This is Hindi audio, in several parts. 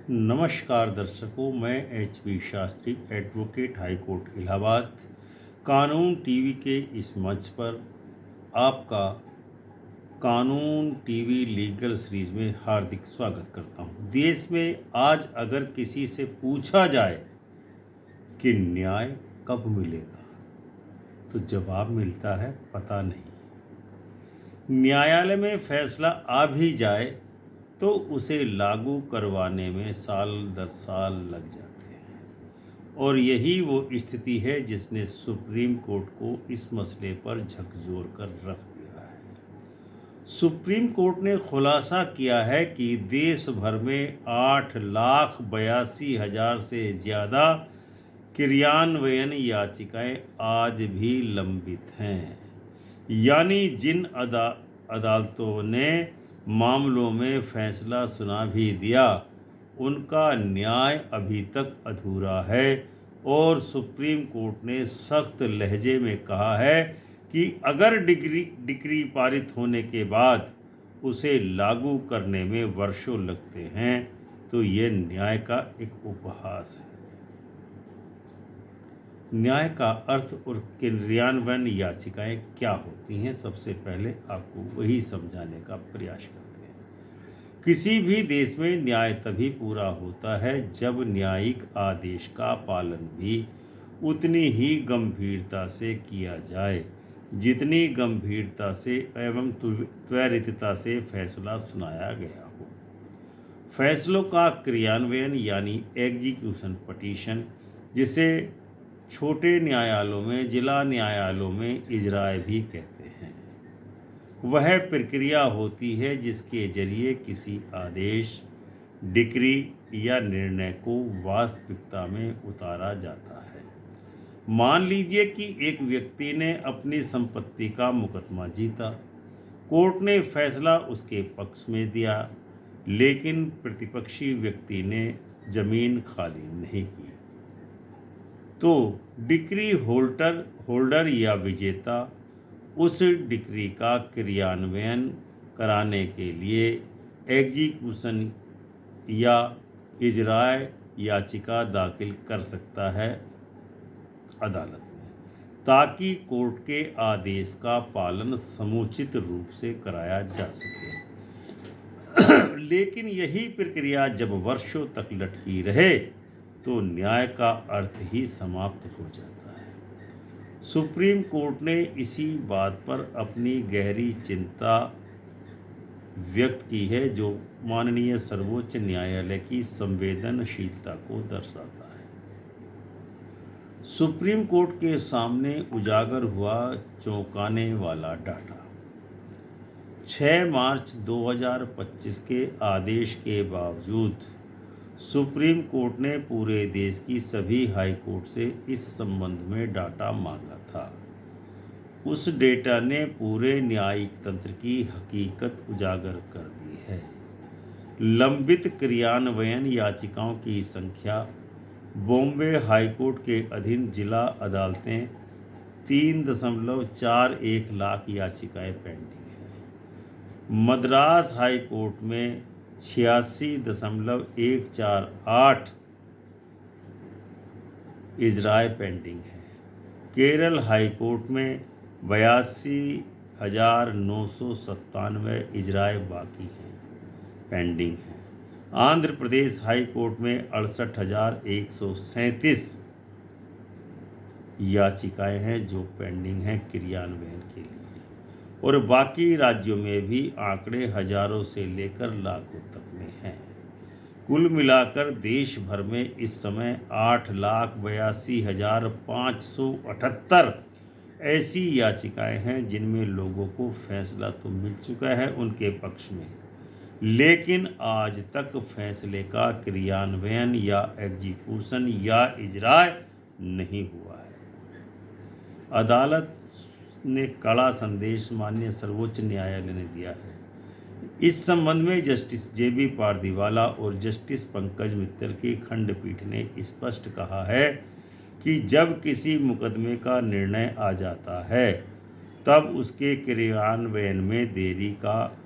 नमस्कार दर्शकों, मैं HP. Shastri, advocate high court Allahabad, कानून टीवी के इस मंच पर आपका कानून टीवी लीगल सीरीज में हार्दिक स्वागत करता हूं। देश में आज अगर किसी से पूछा जाए कि न्याय कब मिलेगा, तो जवाब मिलता है पता नहीं। न्यायालय में फैसला आ भी जाए तो उसे लागू करवाने में साल दर साल लग जाते हैं, और यही वो स्थिति है जिसने सुप्रीम कोर्ट को इस मसले पर झकझोर कर रख दिया है। सुप्रीम कोर्ट ने खुलासा किया है कि देश भर में 8,82,000 से ज़्यादा क्रियान्वयन याचिकाएं आज भी लंबित हैं, यानी जिन अदालतों ने मामलों में फैसला सुना भी दिया, उनका न्याय अभी तक अधूरा है। और सुप्रीम कोर्ट ने सख्त लहजे में कहा है कि अगर डिक्री पारित होने के बाद उसे लागू करने में वर्षों लगते हैं, तो ये न्याय का एक उपहास है। न्याय का अर्थ और क्रियान्वयन याचिकाएं क्या होती हैं, सबसे पहले आपको वही समझाने का प्रयास करते हैं। किसी भी देश में न्याय तभी पूरा होता है जब न्यायिक आदेश का पालन भी उतनी ही गंभीरता से किया जाए जितनी गंभीरता से एवं त्वरितता से फैसला सुनाया गया हो। फैसलों का क्रियान्वयन यानी एग्जीक्यूशन पिटीशन, जिसे छोटे न्यायालयों में, जिला न्यायालयों में इजराय भी कहते हैं, वह प्रक्रिया होती है जिसके जरिए किसी आदेश, डिक्री या निर्णय को वास्तविकता में उतारा जाता है। मान लीजिए कि एक व्यक्ति ने अपनी संपत्ति का मुकदमा जीता। कोर्ट ने फैसला उसके पक्ष में दिया, लेकिन प्रतिपक्षी व्यक्ति ने जमीन खाली नहीं की, तो डिक्री होल्डर या विजेता उस डिक्री का क्रियान्वयन कराने के लिए एग्जीक्यूशन या इजराय याचिका दाखिल कर सकता है अदालत में, ताकि कोर्ट के आदेश का पालन समुचित रूप से कराया जा सके। लेकिन यही प्रक्रिया जब वर्षों तक लटकी रहे, तो न्याय का अर्थ ही समाप्त हो जाता है। सुप्रीम कोर्ट ने इसी बात पर अपनी गहरी चिंता व्यक्त की है, जो माननीय सर्वोच्च न्यायालय की संवेदनशीलता को दर्शाता है। सुप्रीम कोर्ट के सामने उजागर हुआ चौंकाने वाला डाटा। 6 मार्च 2025 के आदेश के बावजूद सुप्रीम कोर्ट ने पूरे देश की सभी हाई कोर्ट से इस संबंध में डाटा मांगा था। उस डेटा ने पूरे न्यायिक तंत्र की हकीकत उजागर कर दी है। लंबित क्रियान्वयन याचिकाओं की संख्या, बॉम्बे हाई कोर्ट के अधीन जिला अदालतें 3.41 लाख याचिकाएं पेंडिंग हैं। मद्रास हाई कोर्ट में 86.148 इजराय पेंडिंग है। केरल हाई कोर्ट में 82,997 इजराय बाकी हैं, पेंडिंग हैं। आंध्र प्रदेश हाई कोर्ट में 68,137 याचिकाएं हैं जो पेंडिंग हैं क्रियान्वयन के लिए, और बाकी राज्यों में भी आंकड़े हजारों से लेकर लाखों तक में हैं। कुल मिलाकर देश भर में इस समय 8,82,578 ऐसी याचिकाएं हैं जिनमें लोगों को फैसला तो मिल चुका है उनके पक्ष में, लेकिन आज तक फैसले का क्रियान्वयन या एग्जीक्यूशन या इजराय नहीं हुआ है। अदालत ने कड़ा संदेश माननीय सर्वोच्च न्यायालय ने दिया है। इस संबंध में जस्टिस जे.बी. पारदीवाला और जस्टिस पंकज मित्तल की खंडपीठ ने स्पष्ट कहा है कि जब किसी मुकदमे का निर्णय आ जाता है, तब उसके क्रियान्वयन में देरी का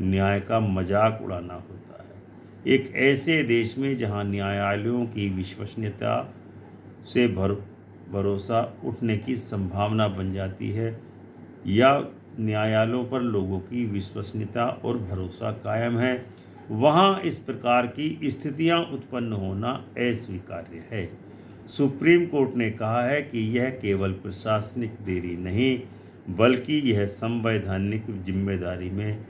न्याय का मजाक उड़ाना होता है। एक ऐसे देश में जहां न्यायालयों की विश्वसनीयता से भरोसा उठने की संभावना बन जाती है, या न्यायालयों पर लोगों की विश्वसनीयता और भरोसा कायम है, वहां इस प्रकार की स्थितियां उत्पन्न होना अस्वीकार्य है। सुप्रीम कोर्ट ने कहा है कि यह केवल प्रशासनिक देरी नहीं, बल्कि यह संवैधानिक जिम्मेदारी में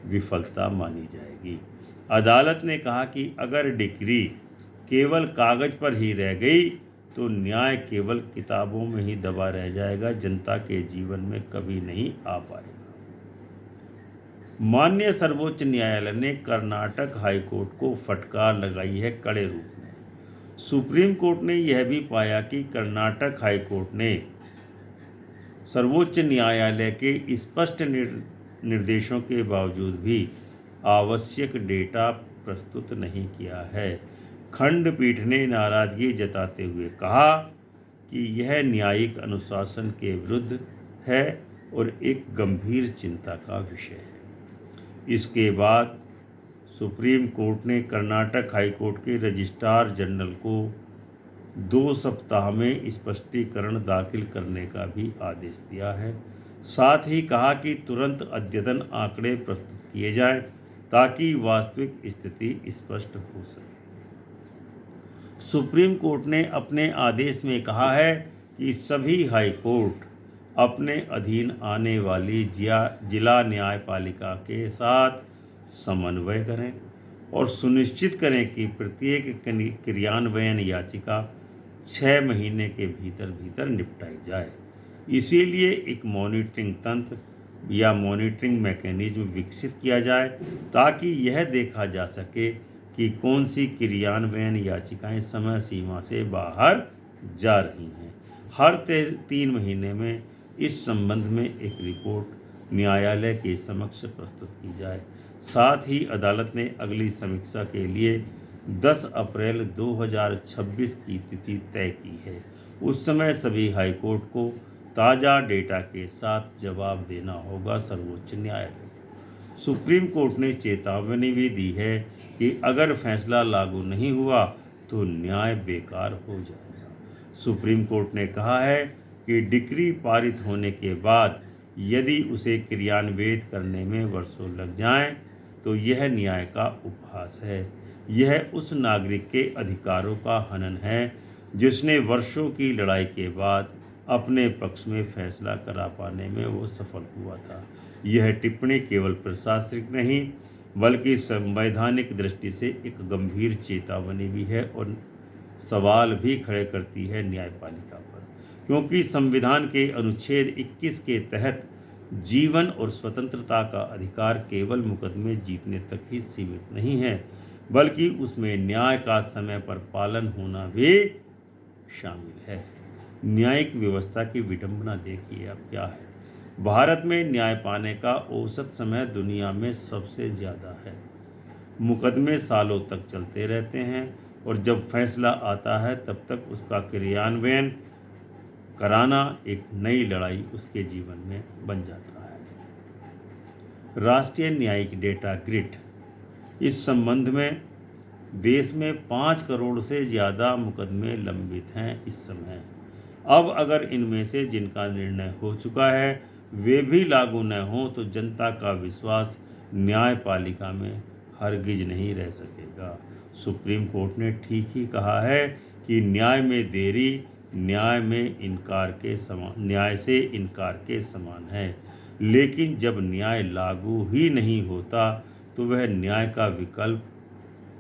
विफलता मानी जाएगी। अदालत ने कहा कि अगर डिक्री केवल कागज पर ही रह गई तो न्याय केवल किताबों में ही दबा रह जाएगा, जनता के जीवन में कभी नहीं आ पाएगा। माननीय सर्वोच्च न्यायालय ने कर्नाटक हाईकोर्ट को फटकार लगाई है कड़े रूप में। सुप्रीम कोर्ट ने यह भी पाया कि कर्नाटक हाईकोर्ट ने सर्वोच्च न्यायालय के स्पष्ट निर्देशों के बावजूद भी आवश्यक डेटा प्रस्तुत नहीं किया है। खंडपीठ ने नाराजगी जताते हुए कहा कि यह न्यायिक अनुशासन के विरुद्ध है और एक गंभीर चिंता का विषय है। इसके बाद सुप्रीम कोर्ट ने कर्नाटक हाईकोर्ट के रजिस्ट्रार जनरल को 2 सप्ताह में स्पष्टीकरण दाखिल करने का भी आदेश दिया है। साथ ही कहा कि तुरंत अद्यतन आंकड़े प्रस्तुत किए जाएं ताकि वास्तविक स्थिति स्पष्ट हो सके। सुप्रीम कोर्ट ने अपने आदेश में कहा है कि सभी हाई कोर्ट अपने अधीन आने वाली जिला न्यायपालिका के साथ समन्वय करें और सुनिश्चित करें कि प्रत्येक क्रियान्वयन याचिका 6 महीने के भीतर निपटाई जाए। इसीलिए एक मॉनिटरिंग तंत्र या मॉनिटरिंग मैकेनिज्म विकसित किया जाए ताकि यह देखा जा सके कि कौन सी क्रियान्वयन याचिकाएं समय सीमा से बाहर जा रही हैं। हर 3 महीने में इस संबंध में एक रिपोर्ट न्यायालय के समक्ष प्रस्तुत की जाए। साथ ही अदालत ने अगली समीक्षा के लिए 10 अप्रैल 2026 की तिथि तय की है। उस समय सभी हाईकोर्ट को ताज़ा डेटा के साथ जवाब देना होगा सर्वोच्च न्यायालय। सुप्रीम कोर्ट ने चेतावनी भी दी है कि अगर फैसला लागू नहीं हुआ तो न्याय बेकार हो जाएगा। सुप्रीम कोर्ट ने कहा है कि डिक्री पारित होने के बाद यदि उसे क्रियान्वित करने में वर्षों लग जाएं, तो यह न्याय का उपहास है। यह उस नागरिक के अधिकारों का हनन है जिसने वर्षों की लड़ाई के बाद अपने पक्ष में फैसला करा पाने में वो सफल हुआ था। यह टिप्पणी केवल प्रशासनिक नहीं बल्कि संवैधानिक दृष्टि से एक गंभीर चेतावनी भी है और सवाल भी खड़े करती है न्यायपालिका पर, क्योंकि संविधान के अनुच्छेद 21 के तहत जीवन और स्वतंत्रता का अधिकार केवल मुकदमे जीतने तक ही सीमित नहीं है, बल्कि उसमें न्याय का समय पर पालन होना भी शामिल है। न्यायिक व्यवस्था की विडंबना देखिए अब क्या है। भारत में न्याय पाने का औसत समय दुनिया में सबसे ज़्यादा है। मुकदमे सालों तक चलते रहते हैं और जब फैसला आता है तब तक उसका क्रियान्वयन कराना एक नई लड़ाई उसके जीवन में बन जाता है। राष्ट्रीय न्यायिक डेटा ग्रिड, इस संबंध में देश में 5 करोड़ से ज़्यादा मुकदमे लंबित हैं इस समय। अब अगर इनमें से जिनका निर्णय हो चुका है वे भी लागू न हों तो जनता का विश्वास न्यायपालिका में हरगिज नहीं रह सकेगा। सुप्रीम कोर्ट ने ठीक ही कहा है कि न्याय में देरी न्याय से इनकार के समान है, लेकिन जब न्याय लागू ही नहीं होता तो वह न्याय का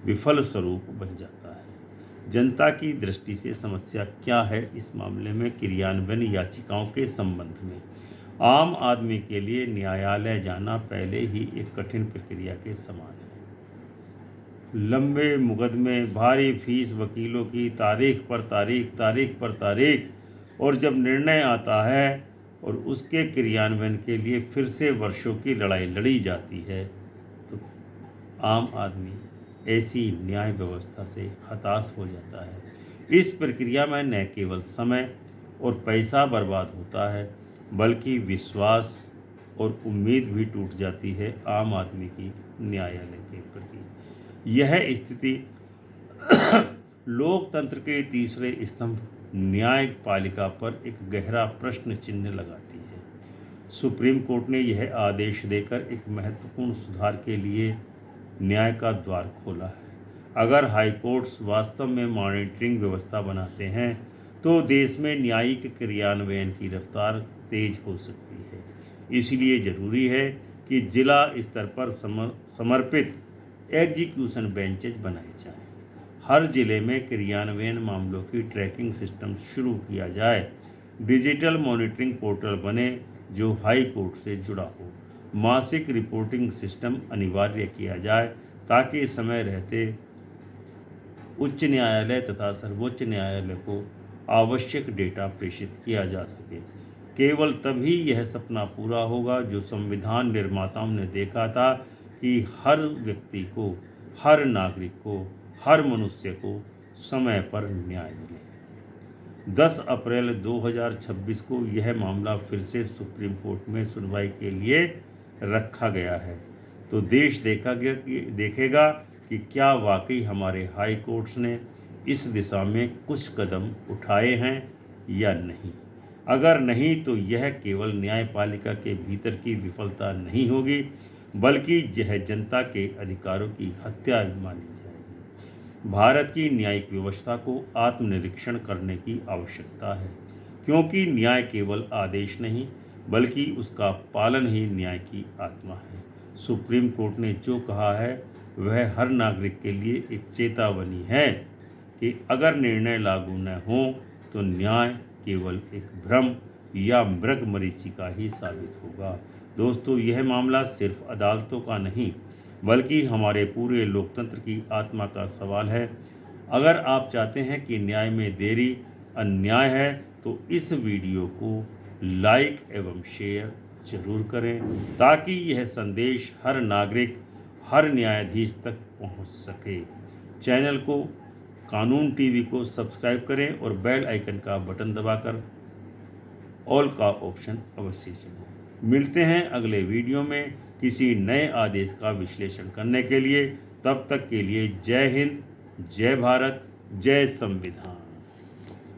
विफल स्वरूप बन जाता है। जनता की दृष्टि से समस्या क्या है इस मामले में? क्रियान्वयन याचिकाओं के संबंध में आम आदमी के लिए न्यायालय जाना पहले ही एक कठिन प्रक्रिया के समान है। लंबे मुकदमे, भारी फीस, वकीलों की तारीख पर तारीख, और जब निर्णय आता है और उसके क्रियान्वयन के लिए फिर से वर्षों की लड़ाई लड़ी जाती है तो आम आदमी ऐसी न्याय व्यवस्था से हताश हो जाता है। इस प्रक्रिया में न केवल समय और पैसा बर्बाद होता है बल्कि विश्वास और उम्मीद भी टूट जाती है आम आदमी की न्यायालय के प्रति। यह स्थिति लोकतंत्र के तीसरे स्तंभ न्यायपालिका पर एक गहरा प्रश्न चिन्ह लगाती है। सुप्रीम कोर्ट ने यह आदेश देकर एक महत्वपूर्ण सुधार के लिए न्याय का द्वार खोला है। अगर हाई कोर्ट्स वास्तव में मॉनिटरिंग व्यवस्था बनाते हैं तो देश में न्यायिक क्रियान्वयन की रफ्तार तेज हो सकती है। इसलिए जरूरी है कि जिला स्तर पर समर्पित एग्जीक्यूशन बेंचेज बनाए जाएं। हर जिले में क्रियान्वयन मामलों की ट्रैकिंग सिस्टम शुरू किया जाए। डिजिटल मॉनिटरिंग पोर्टल बने जो हाई कोर्ट से जुड़ा हो। मासिक रिपोर्टिंग सिस्टम अनिवार्य किया जाए ताकि समय रहते उच्च न्यायालय तथा सर्वोच्च न्यायालय को आवश्यक डेटा प्रेषित किया जा सके। केवल तभी यह सपना पूरा होगा जो संविधान निर्माताओं ने देखा था कि हर व्यक्ति को, हर नागरिक को, हर मनुष्य को समय पर न्याय मिले। 10 अप्रैल 2026 को यह मामला फिर से सुप्रीम कोर्ट में सुनवाई के लिए रखा गया है। तो देश देखेगा कि क्या वाकई हमारे हाई कोर्ट्स ने इस दिशा में कुछ कदम उठाए हैं या नहीं। अगर नहीं तो यह केवल न्यायपालिका के भीतर की विफलता नहीं होगी, बल्कि यह जनता के अधिकारों की हत्या मानी जाएगी। भारत की न्यायिक व्यवस्था को आत्मनिरीक्षण करने की आवश्यकता है, क्योंकि न्याय केवल आदेश नहीं बल्कि उसका पालन ही न्याय की आत्मा है। सुप्रीम कोर्ट ने जो कहा है वह हर नागरिक के लिए एक चेतावनी है कि अगर निर्णय लागू न हो तो न्याय केवल एक भ्रम या मृगमरीचिका ही साबित होगा। दोस्तों, यह मामला सिर्फ अदालतों का नहीं बल्कि हमारे पूरे लोकतंत्र की आत्मा का सवाल है। अगर आप चाहते हैं कि न्याय में देरी अन्याय है तो इस वीडियो को लाइक एवं शेयर जरूर करें ताकि यह संदेश हर नागरिक, हर न्यायाधीश तक पहुंच सके। चैनल को कानून टीवी को सब्सक्राइब करें और बेल आइकन का बटन दबाकर ऑल का ऑप्शन अवश्य चुनें। मिलते हैं अगले वीडियो में किसी नए आदेश का विश्लेषण करने के लिए। तब तक के लिए जय हिंद, जय भारत, जय संविधान।